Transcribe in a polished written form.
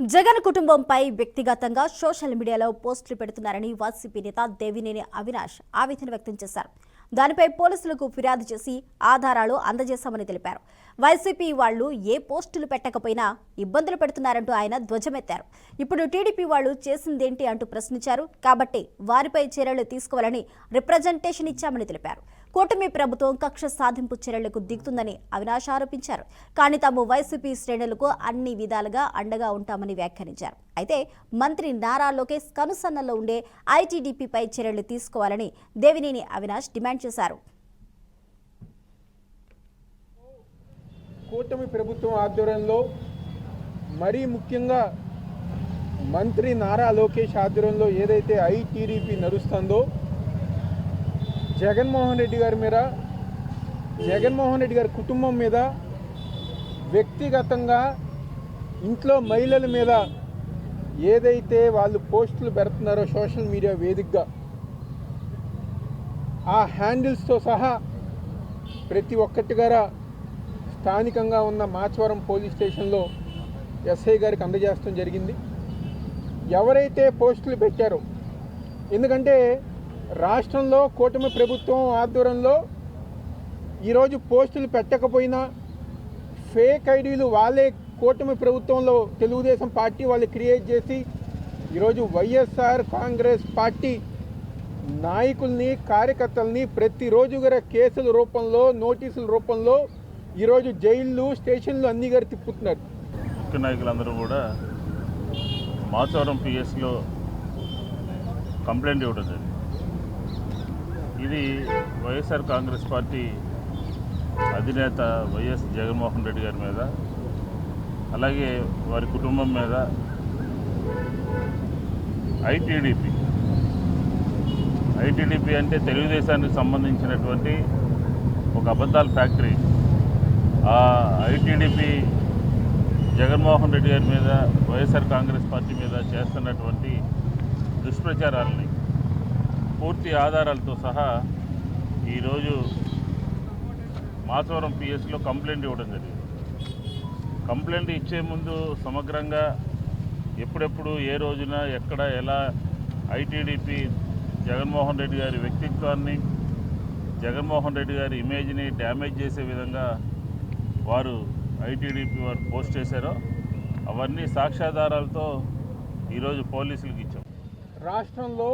జగన్ కుటుంబంపై వ్యక్తిగతంగా సోషల్ మీడియాలో పోస్టులు పెడుతున్నారని వైసీపీ నేత దేవినేని అవినాష్ ఆవేదన వ్యక్తం చేశారు. దానిపై పోలీసులకు ఫిర్యాదు చేసి ఆధారాలు అందజేశామని తెలిపారు. వైసీపీ వాళ్లు ఏ పోస్టులు పెట్టకపోయినా ఇబ్బందులు పెడుతున్నారంటూ ఆయన ధ్వజమెత్తారు. ఇప్పుడు టీడీపీ వాళ్లు చేసిందేంటి అంటూ ప్రశ్నించారు. కాబట్టి వారిపై చర్యలు తీసుకోవాలని రిప్రజెంటేషన్ ఇచ్చామని తెలిపారు. కూటమి ప్రభుత్వం కక్ష సాధింపు చర్యలకు దిగుతుందని అవినాష్ ఆరోపించారు. కానీ తాము వైసీపీ శ్రేణులకు అన్ని విధాలుగా అండగా ఉంటామని వ్యాఖ్యానించారు. అయితే మంత్రి నారా లోకేష్ కనుసన్నల్లో ఉండే ఐటీడీపీపై చర్యలు తీసుకోవాలని దేవినేని అవినాష్ డిమాండ్ చేశారు. కూటమి ప్రభుత్వం ఆధ్వర్యంలో మరీ ముఖ్యంగా మంత్రి నారా లోకేష్ ఆధ్వర్యంలో ఏదైతే ఐటీడీపీ నడుస్తుందో జగన్మోహన్ రెడ్డి గారి మీద, జగన్మోహన్ రెడ్డి గారి కుటుంబం మీద, వ్యక్తిగతంగా ఇంట్లో మహిళల మీద ఏదైతే వాళ్ళు పోస్టులు పెడుతున్నారో సోషల్ మీడియా వేదికగా ఆ హ్యాండిల్స్తో సహా ప్రతి ఒక్కటి గారా స్థానికంగా ఉన్న మాచవరం పోలీస్ స్టేషన్లో ఎస్ఐ గారికి అందజేయడం జరిగింది. ఎవరైతే పోస్టులు పెట్టారో, ఎందుకంటే రాష్ట్రంలో కూటమి ప్రభుత్వం ఆధ్వర్యంలో ఈరోజు పోస్టులు పెట్టకపోయినా ఫేక్ ఐడీలు వాళ్ళే కూటమి ప్రభుత్వంలో తెలుగుదేశం పార్టీ వాళ్ళు క్రియేట్ చేసి ఈరోజు వైఎస్ఆర్ కాంగ్రెస్ పార్టీ నాయకుల్ని, కార్యకర్తల్ని ప్రతిరోజు గారు కేసుల రూపంలో, నోటీసుల రూపంలో ఈరోజు జైళ్ళు, స్టేషన్లు అన్నీ గారు తిప్పుతున్నారు. ముఖ్య నాయకులందరూ కూడా మాచవరం పిఎస్లో కంప్లైంట్ ఇవ్వడం జరిగింది. ఇది వైఎస్ఆర్ కాంగ్రెస్ పార్టీ అధినేత వైఎస్ జగన్మోహన్ రెడ్డి గారి మీద, అలాగే వారి కుటుంబం మీద ఐటీడీపీ అంటే తెలుగుదేశానికి సంబంధించినటువంటి ఒక అబద్ధాల ఫ్యాక్టరీ. ఆ ఐటీడీపీ జగన్మోహన్ రెడ్డి గారి మీద, వైఎస్ఆర్ కాంగ్రెస్ పార్టీ మీద చేస్తున్నటువంటి దుష్ప్రచారాలని పూర్తి ఆధారాలతో సహా ఈరోజు మాచవరం పిఎస్లో కంప్లైంట్ ఇవ్వడం జరిగింది. కంప్లైంట్ ఇచ్చే ముందు సమగ్రంగా ఎప్పుడెప్పుడు, ఏ రోజున, ఎక్కడ, ఎలా ఐటీడీపీ జగన్మోహన్ రెడ్డి గారి వ్యక్తిత్వాన్ని, జగన్మోహన్ రెడ్డి గారి ఇమేజ్ని డ్యామేజ్ చేసే విధంగా వారు ఐటీడీపీ వారు పోస్ట్ చేశారో అవన్నీ సాక్ష్యాధారాలతో ఈరోజు పోలీసులకు ఇచ్చాం. రాష్ట్రంలో